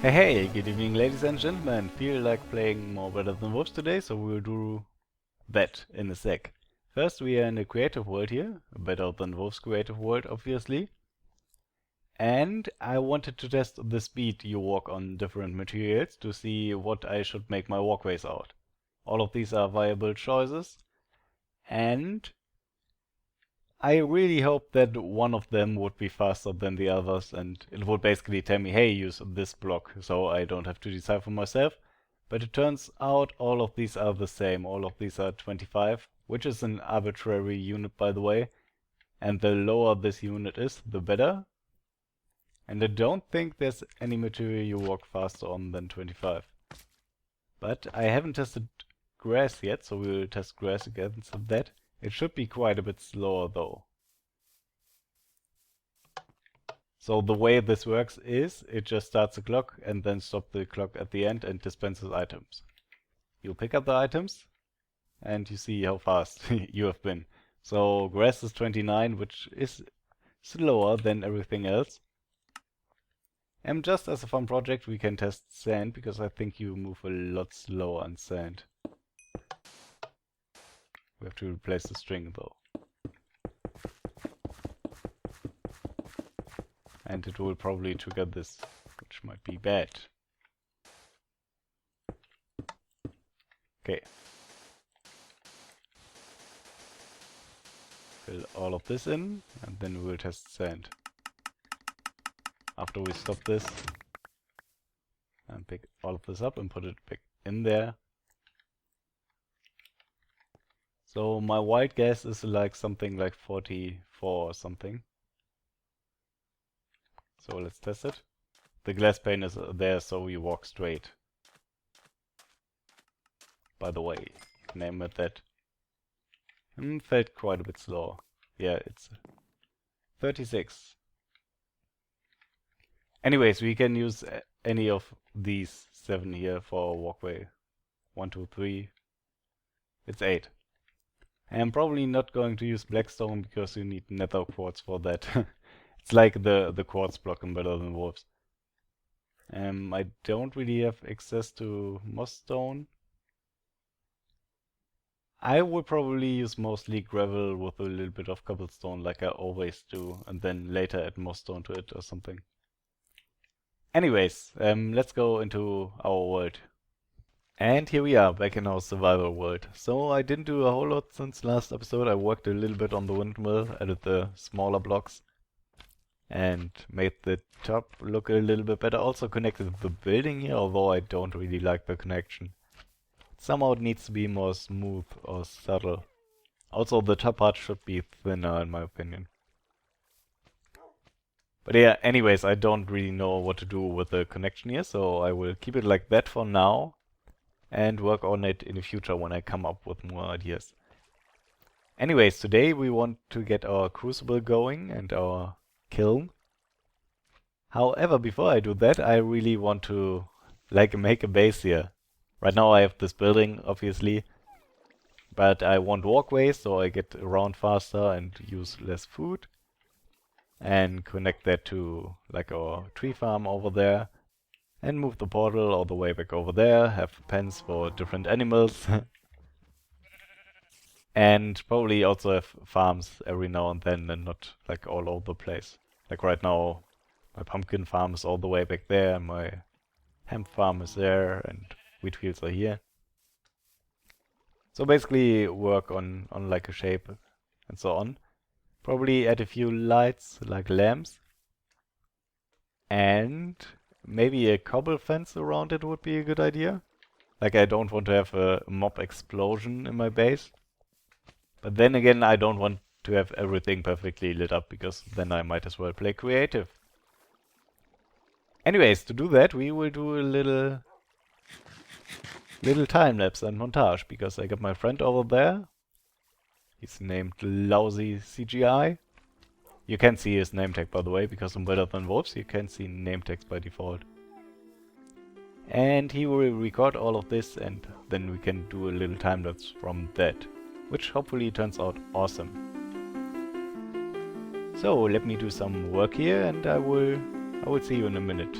Hey, good evening ladies and gentlemen. Feel like playing more Better Than Wolves today, so we'll do that in a sec. First, we are in a creative world here, a Better Than Wolves creative world, obviously. And I wanted to test the speed you walk on different materials to see what I should make my walkways out. All of these are viable choices, and I really hope that one of them would be faster than the others, and it would basically tell me, hey, use this block, so I don't have to decide for myself. But it turns out all of these are the same. All of these are 25, which is an arbitrary unit, by the way. And the lower this unit is, the better. And I don't think there's any material you walk faster on than 25. But I haven't tested grass yet, so we'll test grass against that. It should be quite a bit slower though. So the way this works is it just starts the clock and then stops the clock at the end and dispenses items. You pick up the items and you see how fast you have been. So grass is 29, which is slower than everything else. And just as a fun project we can test sand, because I think you move a lot slower on sand. We have to replace the string though. And it will probably trigger this, which might be bad. Okay. Fill all of this in, and then we will test sand. After we stop this, and pick all of this up and put it back in there. So my wild guess is like something like 44 or something. So let's test it. The glass pane is there, so we walk straight. By the way, name it that. Felt quite a bit slow. Yeah, it's 36. Anyways, we can use any of these 7 here for a walkway. 1, 2, 3. It's 8. I'm probably not going to use blackstone because you need nether quartz for that. It's like the quartz block in Better Than Wolves. I don't really have access to moss stone. I will probably use mostly gravel with a little bit of cobblestone like I always do, and then later add moss stone to it or something. Anyways, let's go into our world. And here we are, back in our survival world. So I didn't do a whole lot since last episode. I worked a little bit on the windmill, added the smaller blocks, and made the top look a little bit better. Also connected the building here, although I don't really like the connection. Somehow it needs to be more smooth or subtle. Also the top part should be thinner in my opinion. But yeah, anyways, I don't really know what to do with the connection here, so I will keep it like that for now and work on it in the future when I come up with more ideas. Anyways, today we want to get our crucible going and our kiln. However, before I do that, I really want to make a base here. Right now I have this building, obviously, but I want walkways so I get around faster and use less food. And connect that to like our tree farm over there. And move the portal all the way back over there, have pens for different animals. And probably also have farms every now and then and not like all over the place. Like right now, my pumpkin farm is all the way back there, and my hemp farm is there, and wheat fields are here. So basically work on like a shape and so on. Probably add a few lights, like lamps. And maybe a cobble fence around it would be a good idea. Like I don't want to have a mob explosion in my base. But then again, I don't want to have everything perfectly lit up, because then I might as well play creative. Anyways, to do that, we will do a little time lapse and montage, because I got my friend over there. He's named Lousy CGI. You can see his name tag, by the way, because in Better Than Wolves you can see name tags by default. And he will record all of this, and then we can do a little time lapse from that, which hopefully turns out awesome. So let me do some work here, and I will see you in a minute.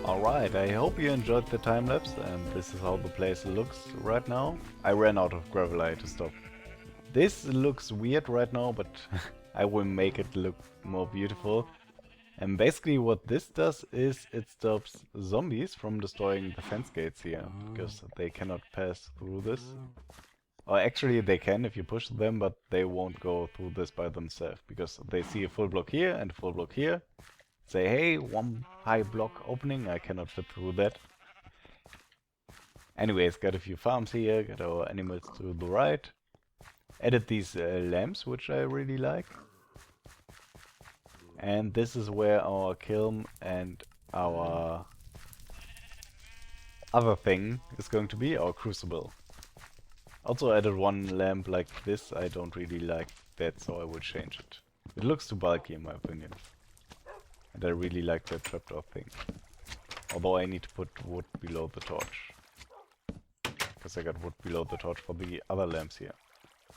Alright, I hope you enjoyed the time lapse, and this is how the place looks right now. I ran out of gravel, I had to stop. This looks weird right now, but I will make it look more beautiful. And basically what this does is it stops zombies from destroying the fence gates here, because they cannot pass through this. Or actually they can if you push them, but they won't go through this by themselves, because they see a full block here and a full block here. Say, hey, one high block opening, I cannot fit through that. Anyways, got a few farms here, got our animals to the right. Added these lamps, which I really like. And this is where our kiln and our other thing is going to be, our crucible. Also added one lamp like this, I don't really like that, so I will change it. It looks too bulky in my opinion. And I really like that trapdoor thing. Although I need to put wood below the torch. Because I got wood below the torch for the other lamps here.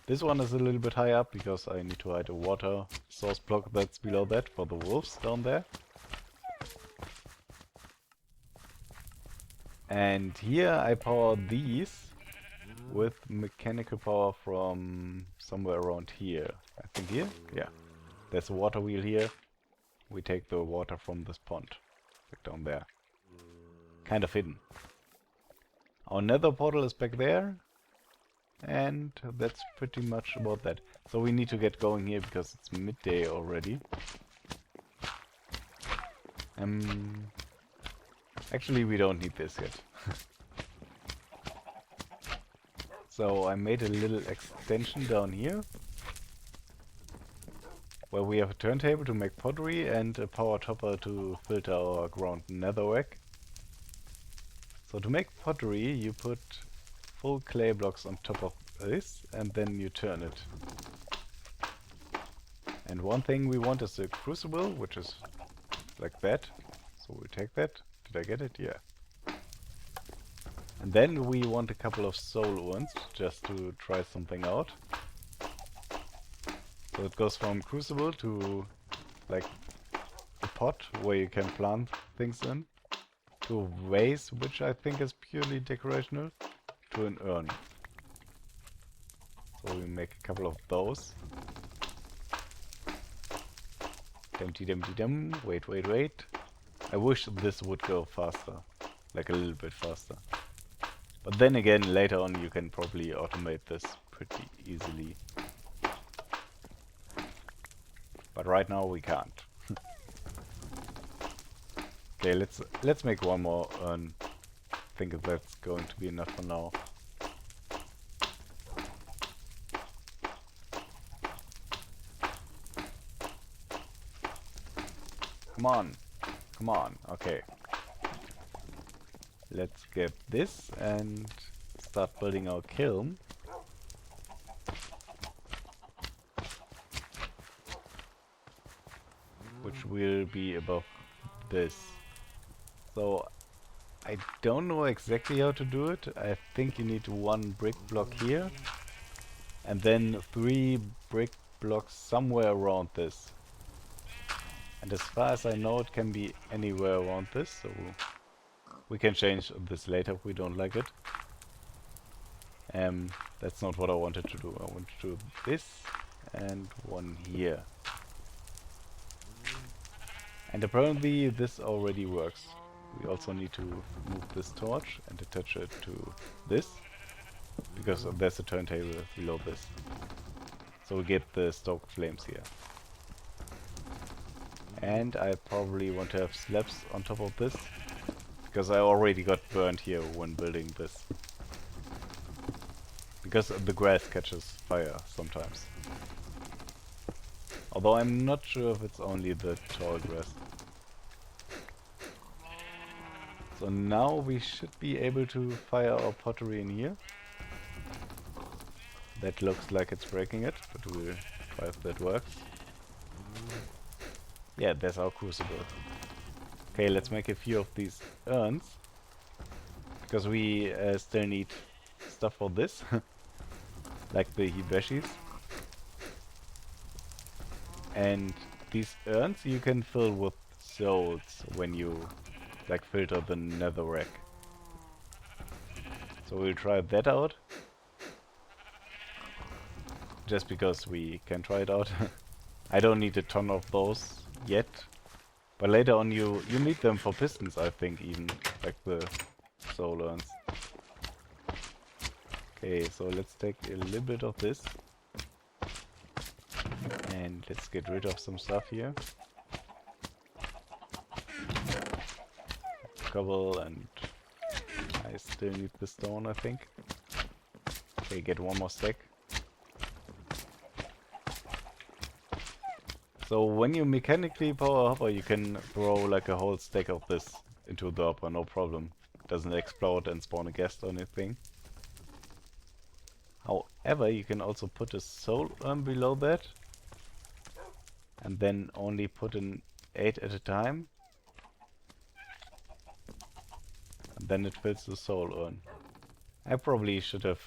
This one is a little bit high up because I need to hide a water source block that's below that for the wolves down there. And here I power these with mechanical power from somewhere around here. I think here? Yeah. There's a water wheel here. We take the water from this pond. Like down there. Kind of hidden. Our nether portal is back there. And that's pretty much about that. So we need to get going here because it's midday already. Actually we don't need this yet. So I made a little extension down here. Where we have a turntable to make pottery and a power topper to filter our ground netherrack. So to make pottery you put full clay blocks on top of this and then you turn it. And one thing we want is a crucible, which is like that. So we take that. Did I get it? Yeah. And then we want a couple of soul urns just to try something out. So it goes from crucible to like a pot where you can plant things in, to a vase, which I think is purely decorational, to an urn. So we make a couple of those. Dum-de-dum-de-dum. Wait, wait, wait. I wish this would go faster. Like a little bit faster. But then again, later on you can probably automate this pretty easily. But right now we can't. Okay, let's make one more urn. I think that's going to be enough for now. Come on. Come on. Okay. Let's get this and start building our kiln. Which will be above this. So I don't know exactly how to do it. I think you need one brick block here and then 3 brick blocks somewhere around this. And as far as I know, it can be anywhere around this, so we can change this later if we don't like it. That's not what I wanted to do. I want to do this and one here. And apparently this already works. We also need to move this torch and attach it to this, because there's a turntable below this. So we get the stoked flames here. And I probably want to have slabs on top of this, because I already got burned here when building this. Because the grass catches fire sometimes. Although I'm not sure if it's only the tall grass. So now we should be able to fire our pottery in here. That looks like it's breaking it, but we'll try if that works. Yeah, there's our crucible. Okay, let's make a few of these urns. Because we still need stuff for this. Like the hibeshis. And these urns you can fill with souls when you like filter the netherrack. So we'll try that out. Just because we can try it out. I don't need a ton of those yet. But later on you need them for pistons, I think, even. Like the soul urns. Okay, so let's take a little bit of this. And let's get rid of some stuff here. Cobble, and I still need the stone, I think. Okay, get one more stack. So when you mechanically power a hopper, you can throw like a whole stack of this into the hopper, no problem. It doesn't explode and spawn a ghast or anything. However, you can also put a soul urn below that. And then only put in 8 at a time. And then it fills the soul urn. I probably should have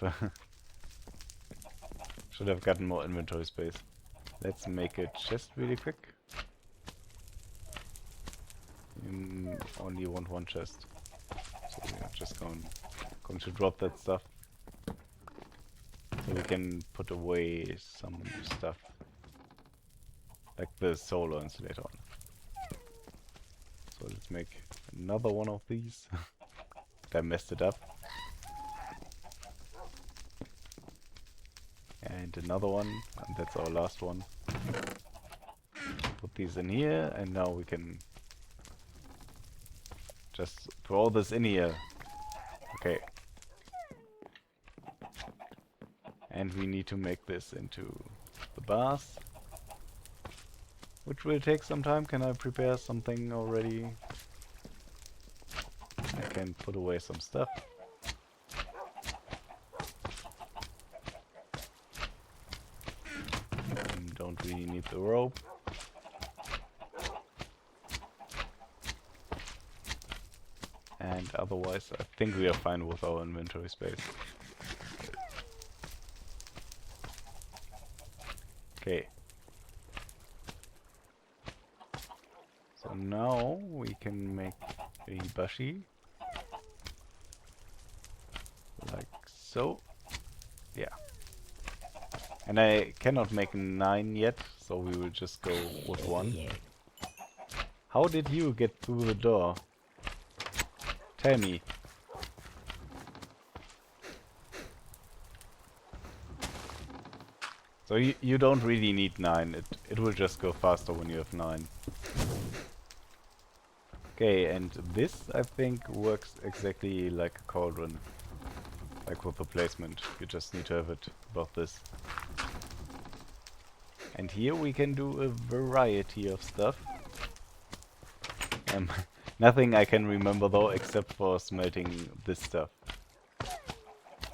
gotten more inventory space. Let's make a chest really quick. Only want one chest. So we are just going to drop that stuff. So we can put away some stuff. Like the soul urns later on. So let's make another one of these. I messed it up. And another one, and that's our last one. Put these in here, and now we can just throw this in here. Okay. And we need to make this into the bars. Which will take some time. Can I prepare something already? I can put away some stuff. Don't really need the rope. And And otherwise, I think we are fine with our inventory space. Okay. So now we can make a hibashi. Like so. Yeah. And I cannot make 9 yet, so we will just go with 1. How did you get through the door? Tell me. So you don't really need 9, it will just go faster when you have 9. Okay, and this I think works exactly like a cauldron. Like with the placement, you just need to have it above this. And here we can do a variety of stuff. Nothing I can remember though, except for smelting this stuff.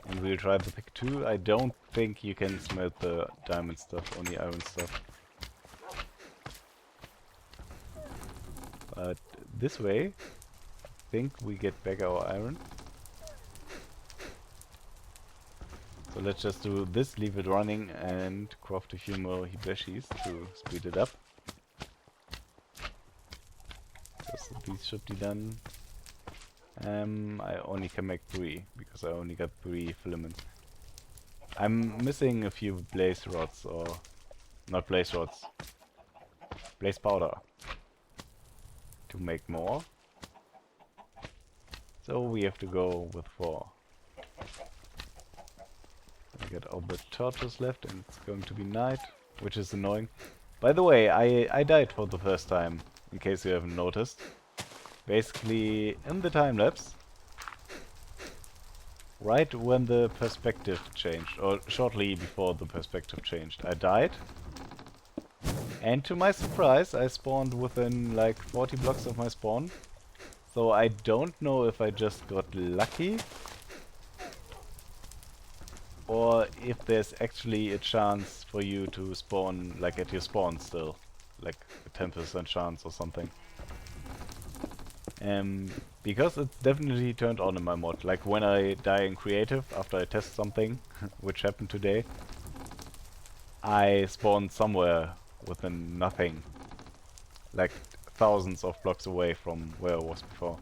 And we'll try the pick too. I don't think you can smelt the diamond stuff, only iron stuff. But this way, I think we get back our iron. So let's just do this, leave it running, and craft a few more hibashis to speed it up. So these should be done. I only can make 3, because I only got 3 filaments. I'm missing a few blaze rods, or... not blaze rods. Blaze powder. To make more. So we have to go with 4. I got all the torches left and it's going to be night, which is annoying. By the way, I died for the first time, in case you haven't noticed. Basically, in the time-lapse, right when the perspective changed, or shortly before the perspective changed, I died. And to my surprise, I spawned within like 40 blocks of my spawn. So I don't know if I just got lucky, or if there's actually a chance for you to spawn like at your spawn still, like a 10% chance or something. Because it's definitely turned on in my mod. Like when I die in creative after I test something, which happened today, I spawned somewhere within nothing, like thousands of blocks away from where I was before.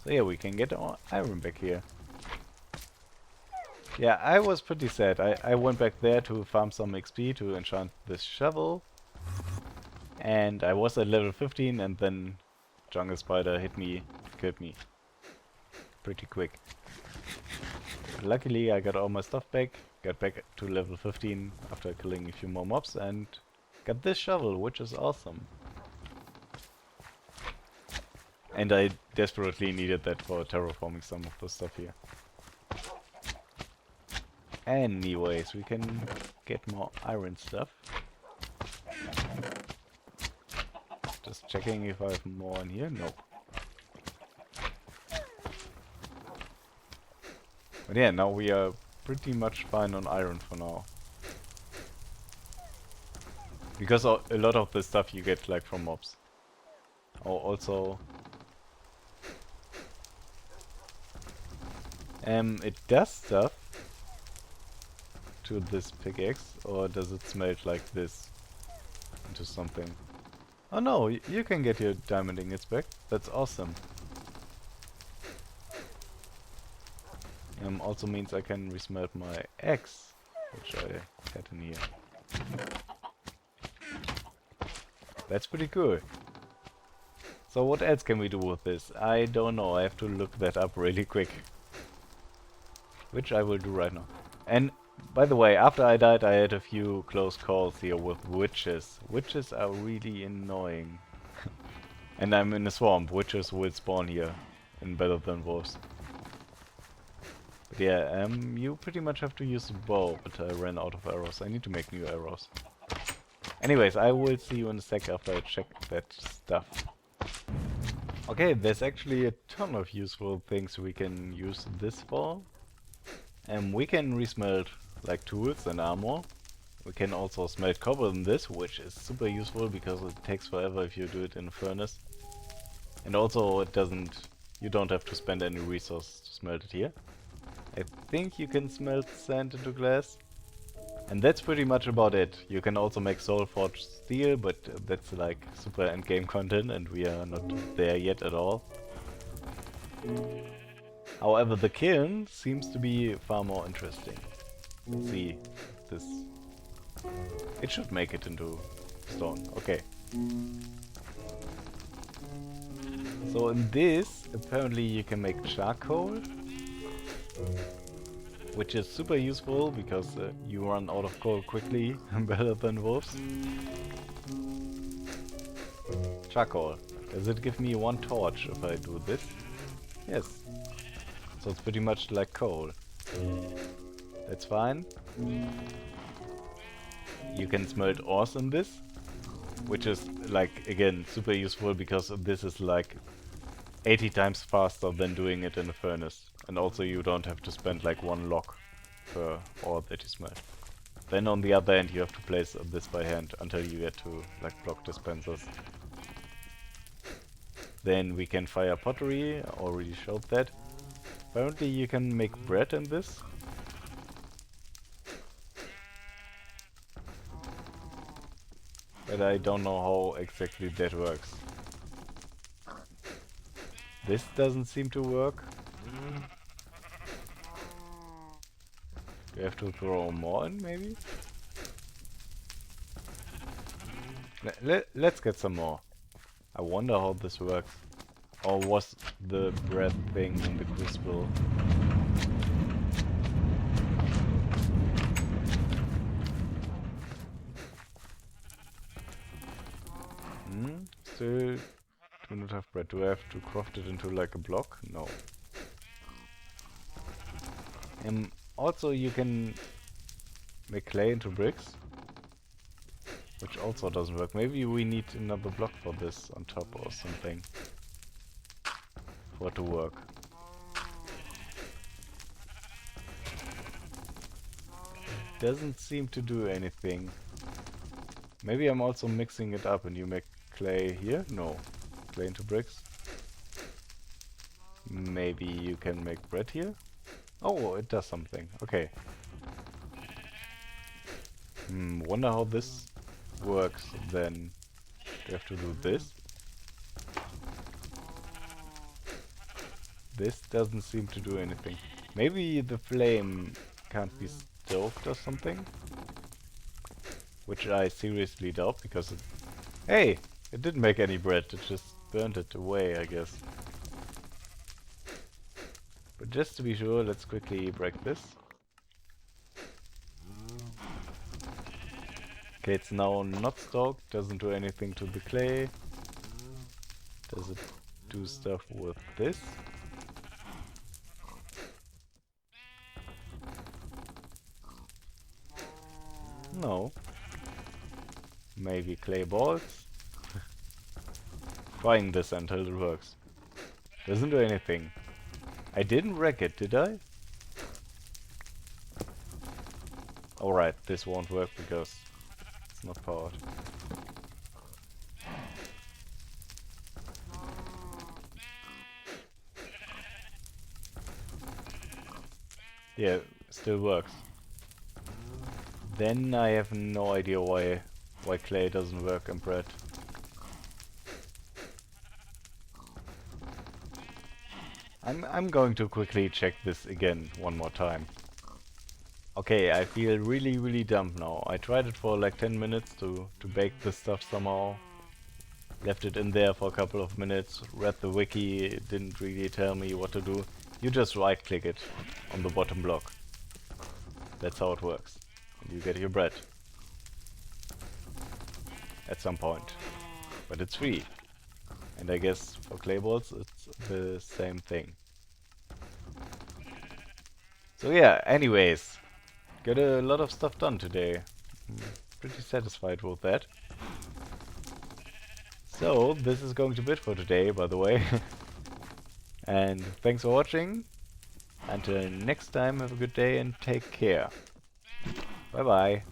So yeah, we can get our iron back here. Yeah, I was pretty sad. I went back there to farm some XP to enchant this shovel. And I was at level 15 and then jungle spider hit me, killed me. Pretty quick. But luckily I got all my stuff back, got back to level 15 after killing a few more mobs and got this shovel, which is awesome. And I desperately needed that for terraforming some of the stuff here. Anyways, we can get more iron stuff. Just checking if I have more in here. Nope. But yeah, now we are pretty much fine on iron for now. Because a lot of the stuff you get like from mobs. Oh, also... it does stuff to this pickaxe, or does it smelt like this into something? Oh no, you can get your diamond ingots back. That's awesome. Also means I can resmelt my axe, which I had in here. That's pretty cool. So what else can we do with this? I don't know, I have to look that up really quick. Which I will do right now. And by the way, after I died I had a few close calls here with witches. Witches are really annoying. And I'm in a swamp, witches will spawn here in Better Than Wolves. But yeah, you pretty much have to use a bow, but I ran out of arrows. I need to make new arrows. Anyways, I will see you in a sec after I check that stuff. Okay, there's actually a ton of useful things we can use this for. We can resmelt like tools and armor. We can also smelt cobble in this, which is super useful because it takes forever if you do it in a furnace. And also it doesn't You don't have to spend any resources to smelt it here. I think you can smelt sand into glass. And that's pretty much about it. You can also make soul forged steel, but that's like super endgame content and we are not there yet at all. However, the kiln seems to be far more interesting. Let's see this. It should make it into stone. Okay. So in this, apparently you can make charcoal, which is super useful because you run out of coal quickly, better than wolves. Charcoal. Does it give me one torch if I do this? Yes. So it's pretty much like coal. That's fine. You can smelt ores in this, which is like, again, super useful because this is like 80 times faster than doing it in a furnace. And also you don't have to spend like one log per ore that you smelt. Then on the other end you have to place this by hand until you get to like block dispensers. Then we can fire pottery, I already showed that. Apparently you can make bread in this. But I don't know how exactly that works. This doesn't seem to work. We have to throw more in, maybe? Let's get some more. I wonder how this works. Or was the bread thing in the crucible? Still do not have bread. Do I have to craft it into like a block? No. Also you can make clay into bricks, which also doesn't work. Maybe we need another block for this on top or something for it to work. Doesn't seem to do anything. Maybe I'm also mixing it up and you make clay here? No. Clay into bricks. Maybe you can make bread here? Oh, it does something. Okay. Wonder how this works then. Do you have to do this? This doesn't seem to do anything. Maybe the flame can't be stoked or something? Which I seriously doubt because it... Hey! It didn't make any bread, it just burned it away, I guess. But just to be sure, let's quickly break this. Okay, it's now not stoked, doesn't do anything to the clay. Does it do stuff with this? No. Maybe clay balls? Trying this until it works. Doesn't do anything. I didn't wreck it, did I? Alright, this won't work because it's not powered. Yeah, still works. Then I have no idea why clay doesn't work in bread. I'm going to quickly check this again one more time. Okay, I feel really dumb now. I tried it for like 10 minutes to bake this stuff somehow. Left it in there for a couple of minutes, read the wiki, it didn't really tell me what to do. You just right click it on the bottom block. That's how it works. And you get your bread. At some point. But it's free. And I guess for clay balls it's the same thing. So yeah, anyways. Got a lot of stuff done today. I'm pretty satisfied with that. So, this is going to be it for today, by the way. And thanks for watching. Until next time, have a good day and take care. Bye bye.